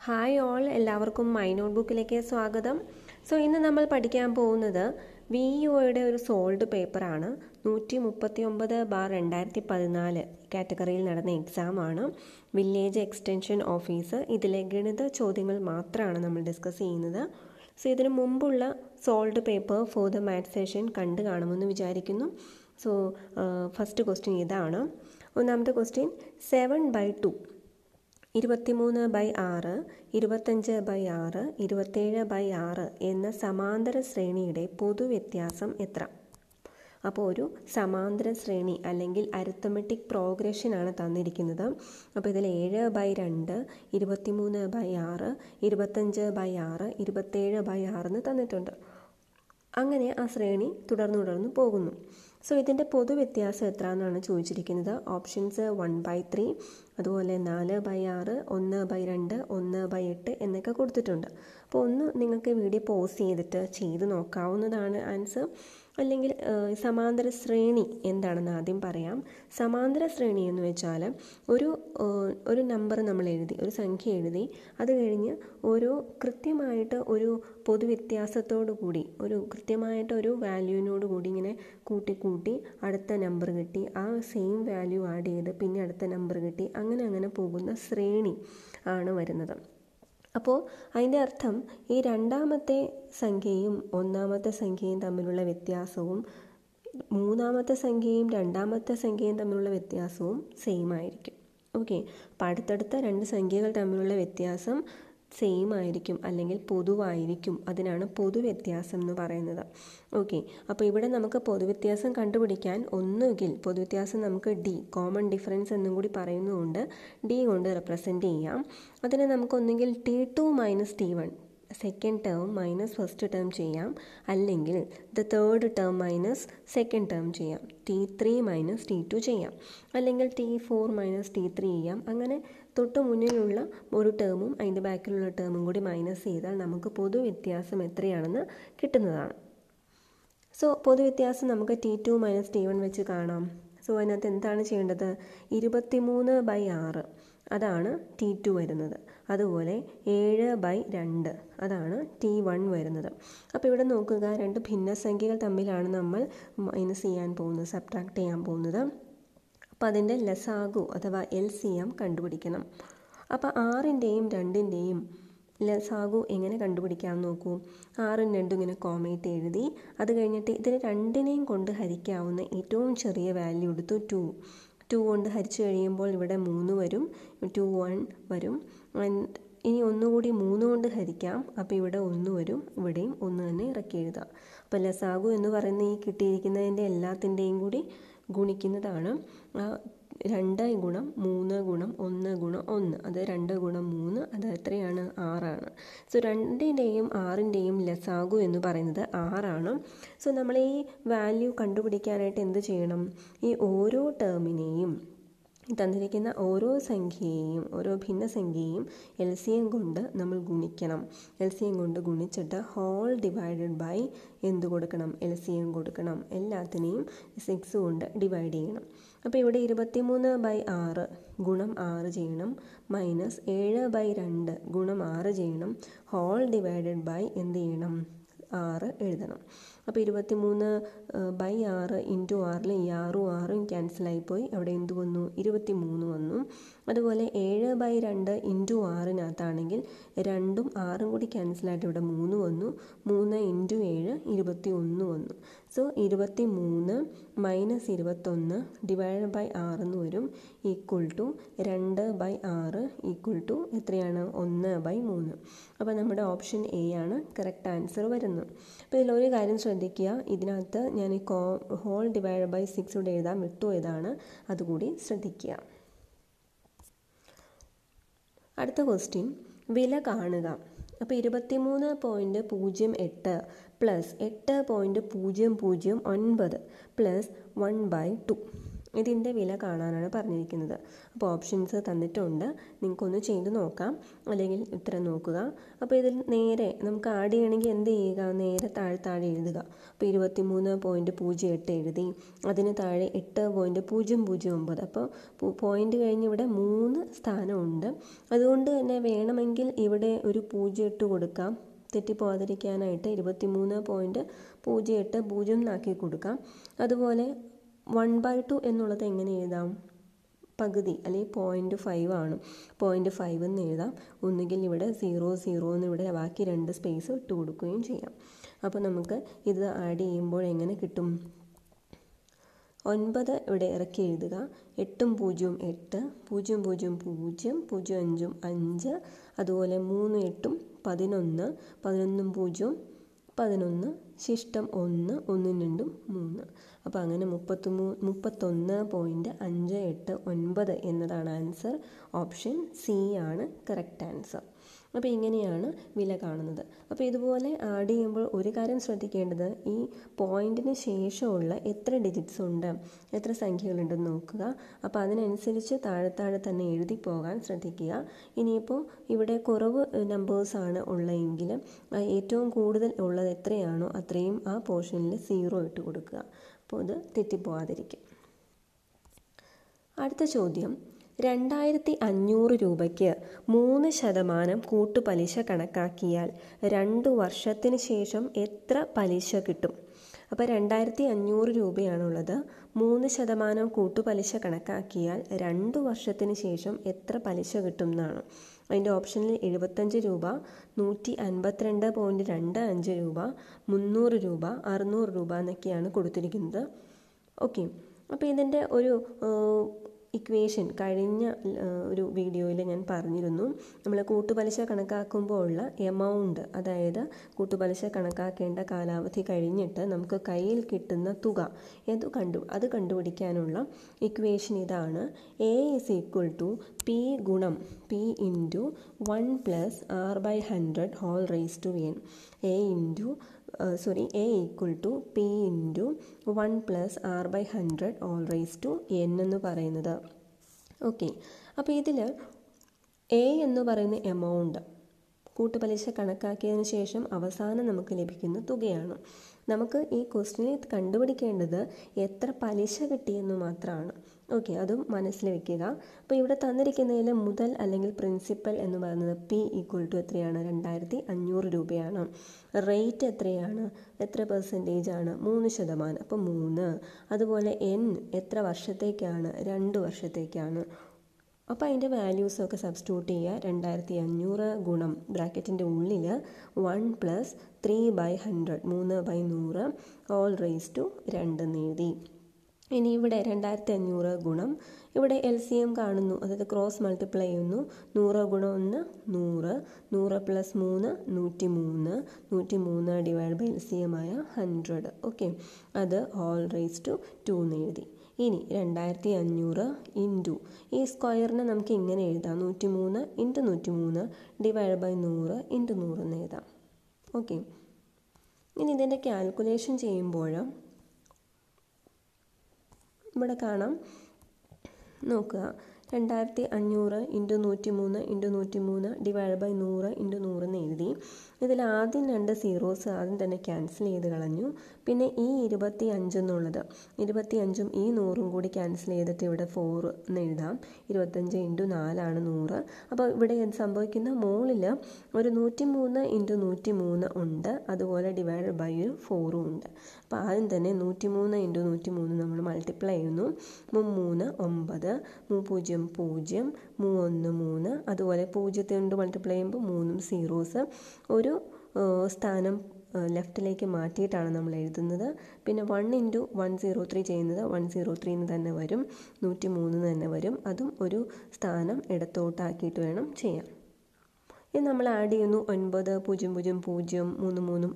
Hi all, എല്ലാവർക്കും my നോട്ട്ബുക്കിലേക്ക് സ്വാഗതം. ഇന്ന് നമ്മൾ പഠിക്കാൻ പോകുന്നത് VEOയുടെ ഒരു സോൾഡ് പേപ്പറാണ്. 139/2014 കാറ്റഗറിയിൽ നടന്ന എക്സാമാണ്. Village extension officer. ഇതിലെ ഗണിത ചോദ്യങ്ങൾ മാത്രമാണ് നമ്മൾ ഡിസ്കസ് ചെയ്യുന്നത്. ഇതിനു മുമ്പുള്ള sold paper for the maths session കണ്ടു കാണുമെന്ന് വിചാരിക്കുന്നു. ഫസ്റ്റ് ക്വസ്റ്റ്യൻ ഇതാണ്. ഒന്നാമത്തെ ക്വസ്റ്റ്യൻ 7/2 23/6, 25/6, 27/6 എന്ന സമാന്തര ശ്രേണിയുടെ പൊതുവ്യത്യാസം എത്ര? അപ്പോൾ ഒരു സമാന്തര ശ്രേണി അല്ലെങ്കിൽ അരിത്തമെറ്റിക് പ്രോഗ്രഷനാണ് തന്നിരിക്കുന്നത്. അപ്പോൾ ഇതിൽ 7/2, 23/6, 25/6, 27/6 എന്ന് തന്നിട്ടുണ്ട്. അങ്ങനെ ആ ശ്രേണി തുടർന്നു പോകുന്നു. ഇതിൻ്റെ പൊതുവ്യത്യാസം എത്ര എന്നാണ് ചോദിച്ചിരിക്കുന്നത്. ഓപ്ഷൻസ് 1/3, അതുപോലെ 4/6, 1/2, 1/8 എന്നൊക്കെ കൊടുത്തിട്ടുണ്ട്. അപ്പോൾ ഒന്ന് നിങ്ങൾക്ക് വീഡിയോ പോസ് ചെയ്തിട്ട് ചെയ്ത് നോക്കാവുന്നതാണ് ആൻസർ. അല്ലെങ്കിൽ സമാന്തര ശ്രേണി എന്താണെന്ന് ആദ്യം പറയാം. സമാന്തര ശ്രേണി എന്ന് വെച്ചാൽ ഒരു നമ്പർ നമ്മൾ എഴുതി, ഒരു സംഖ്യ എഴുതി, അത് കഴിഞ്ഞ് കൃത്യമായിട്ട് ഒരു പൊതുവ്യത്യാസത്തോടു കൂടി കൃത്യമായിട്ട് ഒരു വാല്യൂവിനോട് കൂടി ഇങ്ങനെ കൂട്ടി അടുത്ത നമ്പർ കിട്ടി, ആ സെയിം വാല്യൂ ആഡ് ചെയ്ത് പിന്നെ അടുത്ത നമ്പർ കിട്ടി, അങ്ങനെ പോകുന്ന ശ്രേണി ആണ് വരുന്നത്. അപ്പോൾ അതിൻ്റെ അർത്ഥം ഈ രണ്ടാമത്തെ സംഖ്യയും ഒന്നാമത്തെ സംഖ്യയും തമ്മിലുള്ള വ്യത്യാസവും മൂന്നാമത്തെ സംഖ്യയും രണ്ടാമത്തെ സംഖ്യയും തമ്മിലുള്ള വ്യത്യാസവും സെയിം ആയിരിക്കും. ഓക്കെ, അപ്പോൾ അടുത്തടുത്ത രണ്ട് സംഖ്യകൾ തമ്മിലുള്ള വ്യത്യാസം സെയിം ആയിരിക്കും അല്ലെങ്കിൽ പൊതുവായിരിക്കും. അതിനാണ് പൊതുവ്യത്യാസം എന്ന് പറയുന്നത്. ഓക്കെ, അപ്പോൾ ഇവിടെ നമുക്ക് പൊതുവ്യത്യാസം കണ്ടുപിടിക്കാൻ ഒന്നുകിൽ പൊതുവ്യത്യാസം നമുക്ക് D, കോമൺ ഡിഫറൻസ് എന്നും കൂടി പറയുന്നതുകൊണ്ട് D കൊണ്ട് റെപ്രസെൻ്റ് ചെയ്യാം. അതിനെ നമുക്കൊന്നെങ്കിൽ T2 - T1 second term minus first term ചെയ്യാം, അല്ലെങ്കിൽ the third term minus second term ചെയ്യാം, T3 - T2 ചെയ്യാം, അല്ലെങ്കിൽ T4 - T3 ചെയ്യാം. അങ്ങനെ തൊട്ട് മുന്നിലുള്ള ഒരു ടേമും അതിൻ്റെ ബാക്കിലുള്ള ടേമും കൂടി മൈനസ് ചെയ്താൽ നമുക്ക് പൊതുവ്യത്യാസം എത്രയാണെന്ന് കിട്ടുന്നതാണ്. പൊതുവ്യത്യാസം നമുക്ക് T2 - T1 വെച്ച് കാണാം. അതിനകത്ത് എന്താണ് ചെയ്യേണ്ടത്? 23/6 അതാണ് T2 വരുന്നത്. അതുപോലെ 7/2 അതാണ് T1 വരുന്നത്. അപ്പോൾ ഇവിടെ നോക്കുക, രണ്ട് ഭിന്നസംഖ്യകൾ തമ്മിലാണ് നമ്മൾ മൈനസ് ചെയ്യാൻ പോകുന്നത്, സബ്ട്രാക്ട് ചെയ്യാൻ പോകുന്നത്. അപ്പോൾ അതിൻ്റെ ലസാഗു അഥവാ LCM കണ്ടുപിടിക്കണം. അപ്പോൾ 6ൻ്റെയും 2ൻ്റെയും ലസാഗു എങ്ങനെ കണ്ടുപിടിക്കാമെന്ന് നോക്കൂ. 6ഉം 2ഉം ഇങ്ങനെ കോമയിട്ട് എഴുതി, അത് കഴിഞ്ഞിട്ട് ഇതിന് രണ്ടിനെയും കൊണ്ട് ഹരിക്കാവുന്ന ഏറ്റവും ചെറിയ വാല്യൂ എടുത്തു 2 കൊണ്ട് ഹരിച്ചു കഴിയുമ്പോൾ ഇവിടെ 3 വരും, 21 വരും. ഇനി ഒന്നുകൂടി 3 കൊണ്ട് ഹരിക്കാം, അപ്പോൾ ഇവിടെ 1 വരും, ഇവിടെയും 1 തന്നെ ഇറക്കി എഴുതാം. അപ്പോൾ ലസാഗു എന്ന് പറയുന്ന ഈ കിട്ടിയിരിക്കുന്നതിൻ്റെ എല്ലാത്തിൻ്റെയും കൂടി ഗുണിക്കുന്നതാണ് 2 × 3 × 1 × 1, അത് 2 × 3, അത് എത്രയാണ്? 6ആണ്. 2ൻ്റെയും 6ൻ്റെയും ലസാഗു എന്ന് പറയുന്നത് 6ആണ്. നമ്മൾ ഈ വാല്യൂ കണ്ടുപിടിക്കാനായിട്ട് എന്ത് ചെയ്യണം? ഈ ഓരോ ടേമിനെയും, തന്നിരിക്കുന്ന ഓരോ സംഖ്യയെയും, ഓരോ ഭിന്നസംഖ്യയെയും LCM കൊണ്ട് നമ്മൾ ഗുണിക്കണം. LCM കൊണ്ട് ഗുണിച്ചിട്ട് ഹോൾ ഡിവൈഡഡ് ബൈ എന്ത് കൊടുക്കണം? LCM കൊടുക്കണം. എല്ലാത്തിനെയും 6 കൊണ്ട് ഡിവൈഡ് ചെയ്യണം. അപ്പോൾ ഇവിടെ 23/6 ഗുണം 6 ചെയ്യണം, മൈനസ് 7/2 ഗുണം 6 ചെയ്യണം, ഹോൾ ഡിവൈഡഡ് ബൈ എന്ത് ചെയ്യണം? 6 എഴുതണം. അപ്പോൾ 23/6 × 6 ഈ 6ഉം 6ഉം ക്യാൻസലായിപ്പോയി, അവിടെ എന്ത് വന്നു? 23 വന്നു. അതുപോലെ 7/2 × 6-നകത്താണെങ്കിൽ 2ഉം 6ഉം കൂടി ക്യാൻസലായിട്ട് ഇവിടെ 3 വന്നു. 3 × 7 21 വന്നു. 23 - 21 ഡിവൈഡ് ബൈ 6 എന്ന് വരും, ഈക്വൽ ടു 2/6 ഈക്വൽ ടു എത്രയാണ്? 1/3. അപ്പോൾ നമ്മുടെ ഓപ്ഷൻ A ആണ് കറക്റ്റ് ആൻസർ വരുന്നത്. അപ്പോൾ ഇതിലൊരു കാര്യം ശ്രദ്ധിക്കുക, ഇതിനകത്ത് ഞാൻ ഈ ഹോൾ ഡിവൈഡ് ബൈ 6 ഇവിടെ എഴുതാൻ വിട്ടുപോയതാണ്, അതുകൂടി ശ്രദ്ധിക്കുക. അടുത്ത ക്വസ്റ്റ്യൻ, വില കാണുക. അപ്പോൾ 23.08 പ്ലസ് 8.009 പ്ലസ് 1/2. ഇതിൻ്റെ വില കാണാനാണ് പറഞ്ഞിരിക്കുന്നത്. അപ്പോൾ ഓപ്ഷൻസ് തന്നിട്ടുണ്ട്, നിങ്ങൾക്കൊന്ന് ചെയ്ത് നോക്കാം, അല്ലെങ്കിൽ ഉത്തരം നോക്കുക. അപ്പോൾ ഇതിൽ നേരെ നമുക്ക് ആഡ് ചെയ്യണമെങ്കിൽ എന്ത് ചെയ്യുക, നേരെ താഴെ എഴുതുക. അപ്പോൾ 23.08 എഴുതി, അതിന് താഴെ 8.009. അപ്പോൾ പോയിൻ്റ് കഴിഞ്ഞ് ഇവിടെ 3 സ്ഥാനമുണ്ട്. അതുകൊണ്ട് തന്നെ വേണമെങ്കിൽ ഇവിടെ ഒരു 0 ഇട്ട് കൊടുക്കാം, തെറ്റിപ്പോകാതിരിക്കാനായിട്ട് 23.08 എന്നാക്കി കൊടുക്കാം. അതുപോലെ 1/2 എന്നുള്ളത് എങ്ങനെ എഴുതാം, പകുതി അല്ലെങ്കിൽ 0.5 ആണ്, 0.5 എന്ന് എഴുതാം. ഒന്നുകിൽ ഇവിടെ 0 എന്ന് ഇവിടെ ബാക്കി 2 സ്പേസ് ഇട്ട് കൊടുക്കുകയും ചെയ്യാം. അപ്പോൾ നമുക്ക് ഇത് ആഡ് ചെയ്യുമ്പോൾ എങ്ങനെ കിട്ടും, 9 ഇവിടെ ഇറക്കി എഴുതുക, 8 0 8, 0 0 0, 0 5 5, അതുപോലെ 3 8 11, 11 0 11, ശിഷ്ടം 1, 1 2 3. അപ്പോൾ അങ്ങനെ 31.589 എന്നതാണ് ആൻസർ. ഓപ്ഷൻ സി ആണ് കറക്റ്റ് ആൻസർ. അപ്പോൾ ഇങ്ങനെയാണ് വില കാണുന്നത്. അപ്പോൾ ഇതുപോലെ ആഡ് ചെയ്യുമ്പോൾ ഒരു കാര്യം ശ്രദ്ധിക്കേണ്ടത്, ഈ പോയിൻറ്റിന് ശേഷമുള്ള എത്ര ഡിജിറ്റ്സ് ഉണ്ട്, എത്ര സംഖ്യകളുണ്ടെന്ന് നോക്കുക. അപ്പോൾ അതിനനുസരിച്ച് താഴെ തന്നെ എഴുതി പോകാൻ ശ്രദ്ധിക്കുക. ഇനിയിപ്പോൾ ഇവിടെ കുറവ് നമ്പേഴ്സാണ് ഉള്ളതെങ്കിൽ ഏറ്റവും കൂടുതൽ ഉള്ളത് എത്രയാണോ അത്രയും ആ പോർഷനിൽ 0 ഇട്ട് കൊടുക്കുക. അപ്പോൾ ഇത് തെറ്റിപ്പോകാതിരിക്കും. അടുത്ത ചോദ്യം, 2500 രൂപയ്ക്ക് 3% കൂട്ടുപലിശ കണക്കാക്കിയാൽ 2 വർഷത്തിന് ശേഷം എത്ര പലിശ കിട്ടും? അപ്പോൾ 2500 രൂപയാണുള്ളത്, 3% കൂട്ടുപലിശ കണക്കാക്കിയാൽ 2 വർഷത്തിന് ശേഷം എത്ര പലിശ കിട്ടും എന്നാണ്. അതിൻ്റെ ഓപ്ഷനിൽ 75 രൂപ, 152.25 രൂപ, 300 രൂപ, 600 രൂപ എന്നൊക്കെയാണ് കൊടുത്തിരിക്കുന്നത്. ഓക്കെ, അപ്പോൾ ഇതിൻ്റെ ഒരു ഇക്വേഷൻ കഴിഞ്ഞ ഒരു വീഡിയോയിൽ ഞാൻ പറഞ്ഞിരുന്നു. നമ്മൾ കൂട്ടുപലിശ കണക്കാക്കുമ്പോൾ ഉള്ള എമൗണ്ട്, അതായത് കൂട്ടുപലിശ കണക്കാക്കേണ്ട കാലാവധി കഴിഞ്ഞിട്ട് നമുക്ക് കയ്യിൽ കിട്ടുന്ന തുക അത് കണ്ടുപിടിക്കാനുള്ള ഇക്വേഷൻ ഇതാണ്. A = P × P × 1 + R/100 whole raised to n. A = P × 1 + R/100 whole raised to n എന്ന് പറയുന്നത്. ഓക്കെ, അപ്പോൾ ഇതിൽ A എന്ന് പറയുന്ന എമൗണ്ട് കൂട്ടുപലിശ കണക്കാക്കിയതിന് ശേഷം അവസാനം നമുക്ക് ലഭിക്കുന്ന തുകയാണ്. നമുക്ക് ഈ ക്വസ്റ്റ്യനിൽ കണ്ടുപിടിക്കേണ്ടത് എത്ര പലിശ കിട്ടിയെന്ന് മാത്രമാണ്. ഓക്കെ, അതും മനസ്സിൽ വെക്കുക. അപ്പോൾ ഇവിടെ തന്നിരിക്കുന്നതിൽ മുതൽ അല്ലെങ്കിൽ പ്രിൻസിപ്പൽ എന്ന് പറയുന്നത് P = എത്രയാണ്, 2500 രൂപയാണ്. റേറ്റ് എത്രയാണ്, എത്ര പെർസെൻറ്റേജാണ്, 3%, അപ്പോൾ 3. അതുപോലെ N എത്ര വർഷത്തേക്കാണ്, 2 വർഷത്തേക്കാണ്. അപ്പോൾ അതിൻ്റെ വാല്യൂസൊക്കെ സബ്സ്റ്റിറ്റ്യൂട്ട് ചെയ്യുക. 2500 ഗുണം ബ്രാക്കറ്റിൻ്റെ ഉള്ളിൽ 1 + 3/100, 3/100 all raised to 2 എന്ന് എഴുതി. ഇനി ഇവിടെ 2500 ഗുണം, ഇവിടെ LCM കാണുന്നു, അതായത് ക്രോസ് മൾട്ടിപ്ലൈ ചെയ്യുന്നു. 100 × 1 100, 100 + 3 103, 103 / LCM ആയ 100. ഓക്കെ, അത് all raised to 2 എന്ന് എഴുതി. ഇനി 2500 ഇൻറ്റു ഈ സ്ക്വയറിനെ നമുക്ക് ഇങ്ങനെ എഴുതാം, 103 × 103 / 100 × 100 എന്ന് എഴുതാം. ഓക്കെ, ഇനി ഇതിൻ്റെ കാൽക്കുലേഷൻ ചെയ്യുമ്പോൾ ഇവിടെ കാണാം, നോക്കുക, 2500 × 103 × 103 / 100 × 100 എന്ന് എഴുതി. ഇതിൽ ആദ്യം 2 സീറോസ് ആദ്യം തന്നെ ക്യാൻസൽ ചെയ്ത് കളഞ്ഞു. പിന്നെ ഈ 25 എന്നുള്ളത് 25ഉം ഈ 100ഉം കൂടി ക്യാൻസൽ ചെയ്തിട്ട് ഇവിടെ 4 എന്ന് എഴുതാം. 25 × 4 ആണ് 100. അപ്പോൾ ഇവിടെ സംഭവിക്കുന്ന മുകളിൽ ഒരു 103 × 103 ഉണ്ട്, അതുപോലെ / 4ഉം ഉണ്ട്. അപ്പോൾ ആദ്യം തന്നെ 103 × 103 നമ്മൾ മൾട്ടിപ്ലൈ ചെയ്യുന്നു. 3 9, 3 0 3 3, അതുപോലെ 0 കൊണ്ട് മൾട്ടിപ്ലൈ ചെയ്യുമ്പോൾ 3 സീറോസ്, ഒരു സ്ഥാനം ലെഫ്റ്റിലേക്ക് മാറ്റിയിട്ടാണ് നമ്മൾ എഴുതുന്നത്. പിന്നെ 1 × 103 ചെയ്യുന്നത് 103 എന്ന് തന്നെ വരും, 103 തന്നെ വരും. അതും ഒരു സ്ഥാനം ഇടത്തോട്ടാക്കിയിട്ട് വേണം ചെയ്യാൻ. ഇനി നമ്മൾ ആഡ് ചെയ്യുന്നു 9 0 0 0 3 3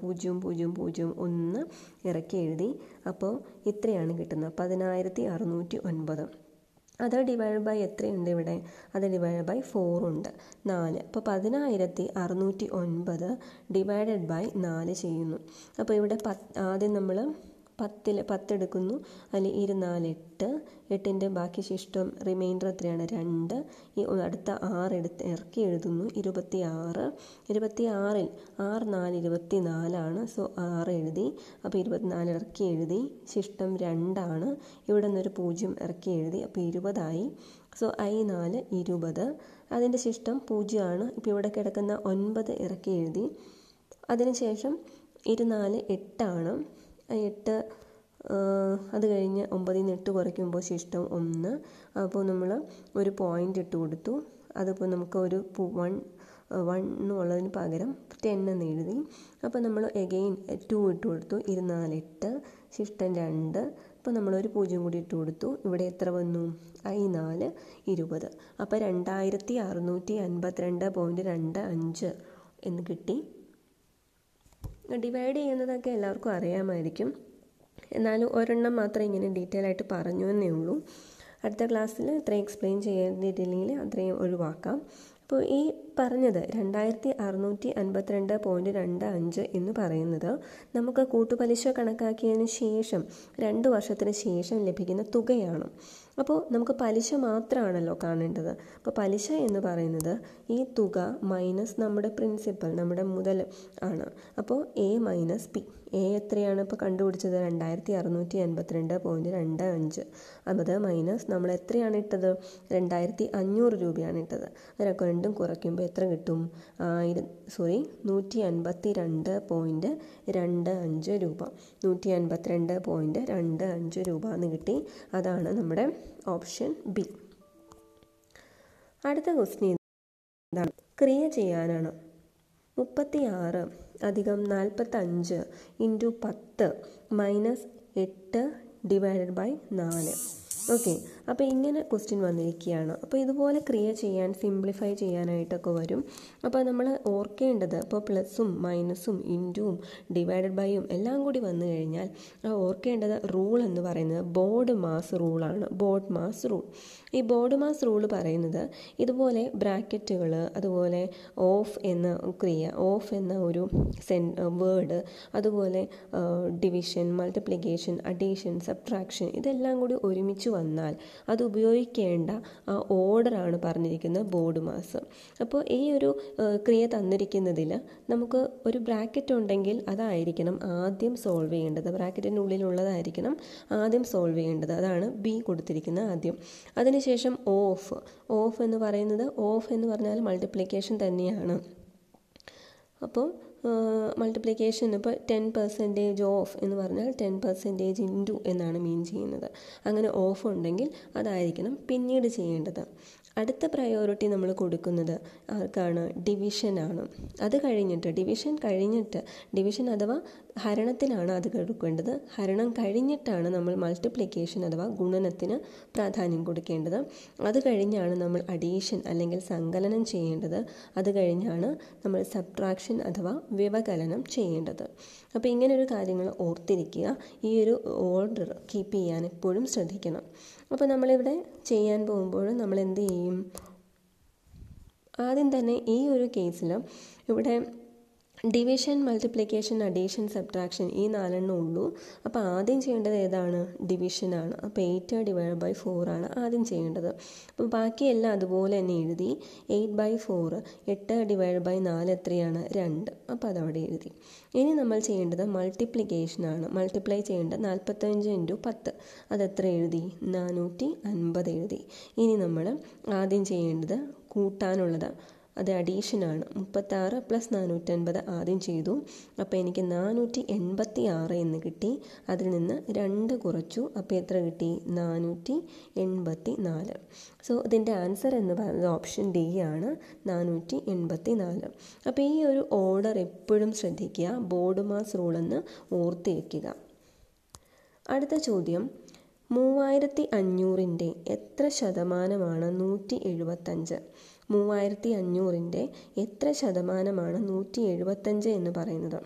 6 0 0 0 1 ഇറക്കി എഴുതി. അപ്പോൾ ഇത്രയാണ് കിട്ടുന്നത്, 10609. അത് / എത്രയുണ്ട് ഇവിടെ, അത് / 4 ഉണ്ട്, 4. അപ്പോൾ 10609 / 4 ചെയ്യുന്നു. അപ്പോൾ ഇവിടെ ആദ്യം നമ്മൾ 10 എടുക്കുന്നു, അതിൽ 24 8, 8ൻ്റെ ബാക്കി ശിഷ്ടം റിമൈൻഡർ എത്രയാണ് 2, ഈ അടുത്ത 6 എടുത്ത് ഇറക്കി എഴുതുന്നു 26, 26ൽ 6 4 24 സോ 6 എഴുതി, അപ്പോൾ 24 ഇറക്കി എഴുതി, ശിഷ്ടം 2, ഇവിടെ നിന്നൊരു 0 ഇറക്കി എഴുതി, അപ്പോൾ 20 സോ I4 20, അതിൻ്റെ ശിഷ്ടം 0, ഇപ്പോൾ ഇവിടെ കിടക്കുന്ന 9 ഇറക്കി എഴുതി, അതിനുശേഷം 24 8, 8 അത് കഴിഞ്ഞ് 9ൽ നിന്ന് 8 കുറയ്ക്കുമ്പോൾ ശിഷ്ടം 1, അപ്പോൾ നമ്മൾ ഒരു പോയിൻ്റ് ഇട്ട് കൊടുത്തു, അതിപ്പോൾ നമുക്ക് ഒരു 1 എന്നുള്ളതിന് പകരം 10 എന്ന് എഴുതി, അപ്പോൾ നമ്മൾ എഗെയിൻ 2 ഇട്ട് കൊടുത്തു, 24 8, ശിഷ്ടം 2, അപ്പോൾ നമ്മളൊരു 0 കൂടി ഇട്ട് കൊടുത്തു, ഇവിടെ എത്ര വന്നു I4 20, അപ്പോൾ 2652.25 എന്ന് കിട്ടി. ഡിവൈഡ് ചെയ്യുന്നതൊക്കെ എല്ലാവർക്കും അറിയാമായിരിക്കും, എന്നാലും ഒരെണ്ണം മാത്രമേ ഇങ്ങനെ ഡീറ്റെയിൽ ആയിട്ട് പറഞ്ഞു എന്നേ ഉള്ളൂ. അടുത്ത ക്ലാസ്സിൽ ഇത്രയും എക്സ്പ്ലെയിൻ ചെയ്തിട്ടില്ലെങ്കിൽ അത്രയും ഒഴിവാക്കാം. അപ്പോൾ ഈ പറഞ്ഞത് 2652.25 എന്ന് പറയുന്നത് നമുക്ക് കൂട്ടുപലിശ കണക്കാക്കിയതിന് ശേഷം 2 വർഷത്തിന് ശേഷം ലഭിക്കുന്ന തുകയാണ്. അപ്പോൾ നമുക്ക് പലിശ മാത്രമാണല്ലോ കാണേണ്ടത്. അപ്പോൾ പലിശ എന്ന് പറയുന്നത് ഈ തുക മൈനസ് നമ്മുടെ പ്രിൻസിപ്പൽ, നമ്മുടെ മുതൽ ആണ്. അപ്പോൾ A മൈനസ് P, A എത്രയാണ് ഇപ്പോൾ കണ്ടുപിടിച്ചത് 2652.25, അത് മൈനസ് നമ്മൾ എത്രയാണ് ഇട്ടത് 2500 രൂപയാണ് ഇട്ടത്. അതിനൊക്കെ രണ്ടും കുറയ്ക്കുമ്പോൾ എത്ര കിട്ടും 152.25 രൂപ, 152.25 രൂപ എന്ന് കിട്ടി. അതാണ് നമ്മുടെ ഓപ്ഷൻ ബി. അടുത്ത ക്വസ്റ്റ്യൻ എന്താണ്? ക്രിയ ചെയ്യാനാണ്. 36 അധികം 45 into 10 minus 8 divided by 4. Okay, അപ്പോൾ ഇങ്ങനെ ക്വസ്റ്റ്യൻ വന്നിരിക്കുകയാണ്. അപ്പോൾ ഇതുപോലെ ക്രിയ ചെയ്യാൻ, സിംപ്ലിഫൈ ചെയ്യാനായിട്ടൊക്കെ വരും. അപ്പോൾ നമ്മൾ ഓർക്കേണ്ടത്, ഇപ്പോൾ പ്ലസും മൈനസും ഇൻറ്റും ഡിവൈഡഡ് ബൈയും എല്ലാം കൂടി വന്നു കഴിഞ്ഞാൽ ഓർക്കേണ്ടത് റൂൾ എന്ന് പറയുന്നത് ബോർഡ് മാസ് റൂളാണ്. BODMAS rule. ഈ ബോർഡ് മാസ് റൂൾ പറയുന്നത് ഇതുപോലെ ബ്രാക്കറ്റുകൾ, അതുപോലെ ഓഫ് എന്ന ക്രിയ, ഓഫ് എന്ന ഒരു വേർഡ്, അതുപോലെ ഡിവിഷൻ, മൾട്ടിപ്ലിക്കേഷൻ, അഡീഷൻ, സബ്ട്രാക്ഷൻ, ഇതെല്ലാം കൂടി ഒരുമിച്ച് വന്നാൽ അത് ഉപയോഗിക്കേണ്ട ആ ഓർഡറാണ് പറഞ്ഞിരിക്കുന്നത് ബോർഡ് മാസ്. അപ്പോൾ ഈ ഒരു ക്രിയ തന്നിരിക്കുന്നതിൽ നമുക്ക് ഒരു ബ്രാക്കറ്റ് ഉണ്ടെങ്കിൽ അതായിരിക്കണം ആദ്യം സോൾവ് ചെയ്യേണ്ടത്, ബ്രാക്കറ്റിൻ്റെ ഉള്ളിലുള്ളതായിരിക്കണം ആദ്യം സോൾവ് ചെയ്യേണ്ടത്. അതാണ് ബി കൊടുത്തിരിക്കുന്നത് ആദ്യം. അതിനുശേഷം ഓഫ് എന്ന് പറയുന്നത്, ഓഫ് എന്ന് പറഞ്ഞാൽ മൾട്ടിപ്ലിക്കേഷൻ തന്നെയാണ്. അപ്പോൾ മൾട്ടിപ്ലിക്കേഷൻ ഇപ്പോൾ 10% ഓഫ് എന്ന് പറഞ്ഞാൽ 10% ഇൻറ്റു എന്നാണ് മീൻ ചെയ്യുന്നത്. അങ്ങനെ ഓഫ് ഉണ്ടെങ്കിൽ അതായിരിക്കണം പിന്നീട് ചെയ്യേണ്ടത്. അടുത്ത പ്രയോറിറ്റി നമ്മൾ കൊടുക്കുന്നത് ആർക്കാണ്? ഡിവിഷനാണ്. അത് കഴിഞ്ഞിട്ട് ഡിവിഷൻ അഥവാ ഹരണത്തിനാണ് അത് കൊടുക്കേണ്ടത്. ഹരണം കഴിഞ്ഞിട്ടാണ് നമ്മൾ മൾട്ടിപ്ലിക്കേഷൻ അഥവാ ഗുണനത്തിന് പ്രാധാന്യം കൊടുക്കേണ്ടത്. അത് കഴിഞ്ഞാണ് നമ്മൾ അഡീഷൻ അല്ലെങ്കിൽ സങ്കലനം ചെയ്യേണ്ടത്. അത് കഴിഞ്ഞാണ് നമ്മൾ സബ്ട്രാക്ഷൻ അഥവാ വ്യവകലനം ചെയ്യേണ്ടത്. അപ്പോൾ ഇങ്ങനൊരു കാര്യങ്ങൾ ഓർത്തിരിക്കുക. ഈ ഒരു ഓർഡർ കീപ്പ് ചെയ്യാൻ എപ്പോഴും ശ്രദ്ധിക്കണം. അപ്പോൾ നമ്മളിവിടെ ചെയ്യാൻ പോകുമ്പോൾ നമ്മൾ എന്ത് ചെയ്യും? ആദ്യം തന്നെ ഈ ഒരു കേസിൽ ഇവിടെ ഡിവിഷൻ, മൾട്ടിപ്ലിക്കേഷൻ, അഡീഷൻ, സബ്ട്രാക്ഷൻ ഈ 4 ഉള്ളൂ. അപ്പോൾ ആദ്യം ചെയ്യേണ്ടത് ഏതാണ്? ഡിവിഷനാണ്. അപ്പോൾ 8 ഡിവൈഡ് ബൈ 4 ആണ് ആദ്യം ചെയ്യേണ്ടത്. അപ്പോൾ ബാക്കിയെല്ലാം അതുപോലെ തന്നെ എഴുതി. 8/4, 8 ഡിവൈഡ് ബൈ 4 എത്രയാണ്? 2. അപ്പോൾ അതവിടെ എഴുതി. ഇനി നമ്മൾ ചെയ്യേണ്ടത് മൾട്ടിപ്ലിക്കേഷനാണ്. മൾട്ടിപ്ലൈ ചെയ്യേണ്ടത് 45 ഇൻറ്റു 10, അതെത്ര എഴുതി? 450 എഴുതി. ഇനി നമ്മൾ ആദ്യം ചെയ്യേണ്ടത് കൂട്ടാനുള്ളത്, അത് അഡീഷനാണ്. 36 + 450 ആദ്യം ചെയ്തു. അപ്പോൾ എനിക്ക് 486 എന്ന് കിട്ടി. അതിൽ നിന്ന് 2 കുറച്ചു. അപ്പോൾ എത്ര കിട്ടി? 484. സോ ഇതിൻ്റെ ആൻസർ എന്ന് പറയുന്നത് ഓപ്ഷൻ ഡി ആണ്, 484. അപ്പോൾ ഈ ഒരു ഓർഡർ എപ്പോഴും ശ്രദ്ധിക്കുക. ബോർഡ് മാസ് റൂൾ എന്ന് ഓർത്തിരിക്കുക. അടുത്ത ചോദ്യം, 3500ൻ്റെ എത്ര ശതമാനമാണ് 175? 3500ൻ്റെ എത്ര ശതമാനമാണ് 175 എന്ന് പറയുന്നത്?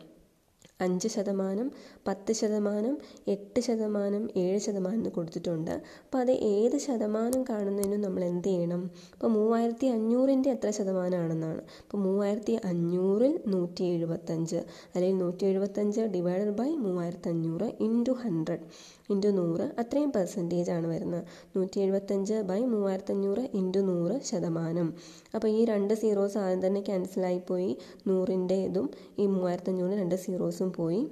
5%, 10%, 8%, 7% എന്ന് കൊടുത്തിട്ടുണ്ട്. അപ്പോൾ അത് ഏത് ശതമാനം കാണുന്നതിനും നമ്മൾ എന്ത് ചെയ്യണം? ഇപ്പോൾ 3500-ൻ്റെ എത്ര ശതമാനമാണെന്നാണ്. അപ്പോൾ 3500-ൽ 175 അല്ലെങ്കിൽ 175 ഡിവൈഡഡ് ബൈ 3500 ഇൻറ്റു 100 ഇൻറ്റു 100 അത്രയും പെർസെൻറ്റേജാണ് വരുന്നത്. 175 ബൈ 3500 ഇൻറ്റു 100%. അപ്പോൾ ഈ 2 സീറോസ് ആദ്യം തന്നെ ക്യാൻസലായിപ്പോയി. 100-ൻ്റെ ഇതും ഈ 3500 2 സീറോസും പോയി.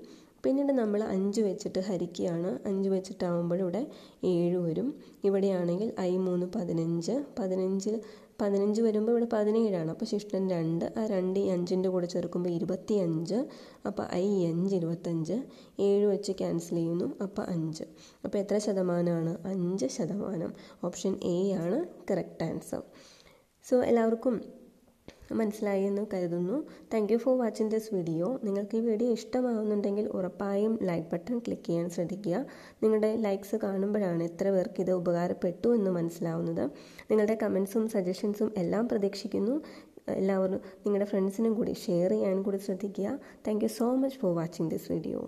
പിന്നീട് നമ്മൾ 5 വെച്ചിട്ട് ഹരിക്കുകയാണ്. 5 വെച്ചിട്ടാവുമ്പോൾ ഇവിടെ 7 വരും. ഇവിടെയാണെങ്കിൽ i3 15, 15 വരുമ്പോൾ ഇവിടെ 17ആണ്. അപ്പോൾ ശിഷ്ടം 2, ആ 2 ഈ 5-ൻ്റെ കൂടെ ചേർക്കുമ്പോൾ 25. അപ്പോൾ i5 25, 7 വെച്ച് ക്യാൻസൽ ചെയ്യുന്നു. അപ്പോൾ 5. അപ്പോൾ എത്ര ശതമാനമാണ്? 5%. ഓപ്ഷൻ എ ആണ് കറക്റ്റ് ആൻസർ. സോ എല്ലാവർക്കും മനസ്സിലായി എന്ന് കരുതുന്നു. Thank you for watching this video. നിങ്ങൾക്ക് ഈ വീഡിയോ ഇഷ്ടമാവുന്നുണ്ടെങ്കിൽ ഉറപ്പായും ലൈക്ക് ബട്ടൺ ക്ലിക്ക് ചെയ്യാൻ ശ്രദ്ധിക്കുക. നിങ്ങളുടെ ലൈക്സ് കാണുമ്പോഴാണ് എത്ര പേർക്ക് ഇത് ഉപകാരപ്പെട്ടു എന്ന് മനസ്സിലാവുന്നത്. നിങ്ങളുടെ കമൻസും സജഷൻസും എല്ലാം പ്രതീക്ഷിക്കുന്നു. എല്ലാവരും നിങ്ങളുടെ ഫ്രണ്ട്സിനും കൂടി ഷെയർ ചെയ്യാൻ കൂടി ശ്രദ്ധിക്കുക. Thank you so much for watching this video.